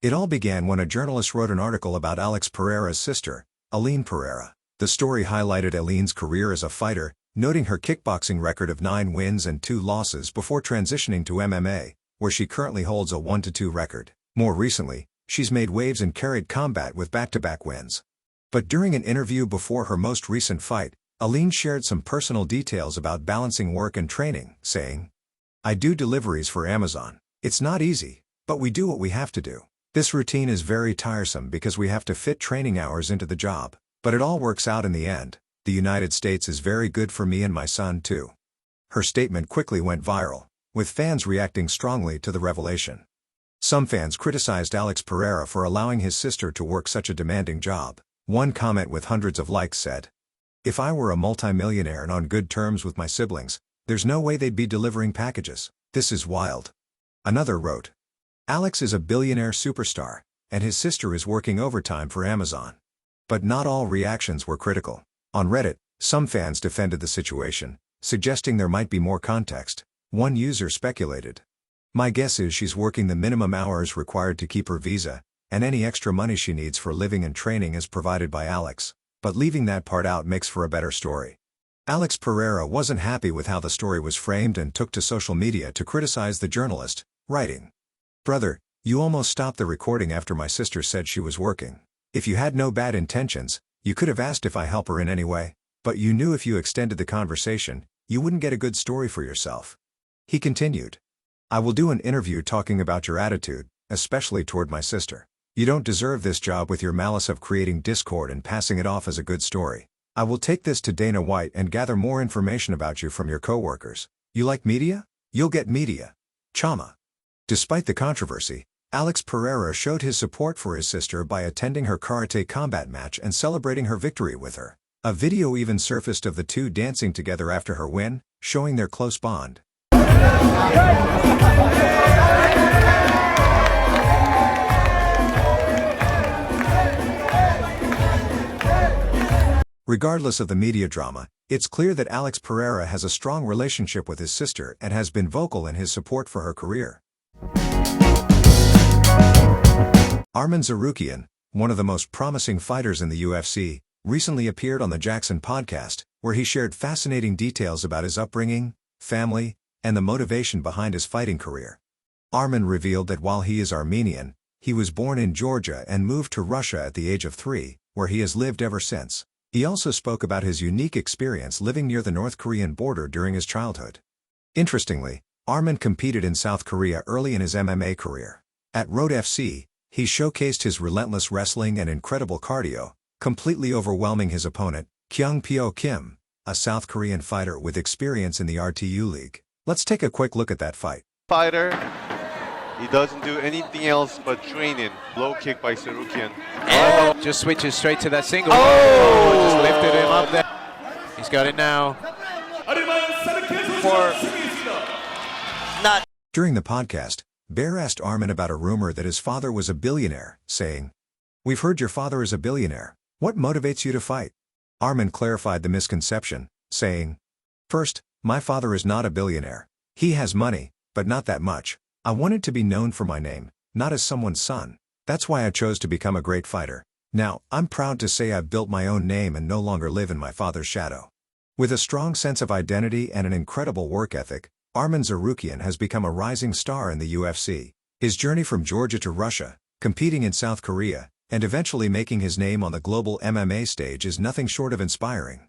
It all began when a journalist wrote an article about Alexpereira's sister, Arman Pereira. The story highlighted Arman's career as a fighter, noting her kickboxing record of 9 wins and 2 losses before transitioning to MMA, where she currently holds a 1-2 record. More recently, she's made waves in carried combat with back-to-back wins. But during an interview before her most recent fight, Arman shared some personal details about balancing work and training, saying, "I do deliveries for Amazon. It's not easy, but we do what we have to do. This routine is very tiresome because we have to fit training hours into the job, but it all works out in the end. The United States is very good for me and my son too." Her statement quickly went viral, with fans reacting strongly to the revelation. Some fans criticized Alexpereira for allowing his sister to work such a demanding job. One comment with hundreds of likes said, "If I were a multimillionaire and on good terms with my siblings, there's no way they'd be delivering packages. This is wild." Another wrote, "Alex is a billionaire superstar, and his sister is working overtime for Amazon." But not all reactions were critical. On Reddit, some fans defended the situation, suggesting there might be more context. One user speculated, "My guess is she's working the minimum hours required to keep her visa, and any extra money she needs for living and training is provided by Alex, but leaving that part out makes for a better story." Alexpereira wasn't happy with how the story was framed and took to social media to criticize the journalist, writing, "Brother, you almost stopped the recording after my sister said she was working. If you had no bad intentions, you could have asked if I help her in any way, but you knew if you extended the conversation, you wouldn't get a good story for yourself." He continued, "I will do an interview talking about your attitude, especially toward my sister. You don't deserve this job with your malice of creating discord and passing it off as a good story. I will take this to Dana White and gather more information about you from your co-workers. You like media? You'll get media. Chama." Despite the controversy, Alexpereira showed his support for his sister by attending her karate combat match and celebrating her victory with her. A video even surfaced of the two dancing together after her win, showing their close bond. Regardless of the media drama, it's clear that Alexpereira has a strong relationship with his sister and has been vocal in his support for her career. Arman Tsarukyan, one of the most promising fighters in the UFC, recently appeared on the Jackson podcast, where he shared fascinating details about his upbringing, family, and the motivation behind his fighting career. Arman revealed that while he is Armenian, he was born in Georgia and moved to Russia at the age of 3, where he has lived ever since. He also spoke about his unique experience living near the North Korean border during his childhood. Interestingly, Arman competed in South Korea early in his MMA career. At Road FC, he showcased his relentless wrestling and incredible cardio, completely overwhelming his opponent, Kyung Pyo Kim, a South Korean fighter with experience in the RTU League. Let's take a quick look at that fight. Fighter, he doesn't do anything else but training. Low kick by Tsarukyan. And just switches straight to that single. Oh! Just lifted him up there. He's got it now. During the podcast, Bear asked Arman about a rumor that his father was a billionaire, saying, "We've heard your father is a billionaire. What motivates you to fight?" Arman clarified the misconception, saying, "First, my father is not a billionaire. He has money, but not that much. I wanted to be known for my name, not as someone's son. That's why I chose to become a great fighter. Now, I'm proud to say I've built my own name and no longer live in my father's shadow." With a strong sense of identity and an incredible work ethic, Arman Tsarukyan has become a rising star in the UFC. His journey from Georgia to Russia, competing in South Korea, and eventually making his name on the global MMA stage is nothing short of inspiring.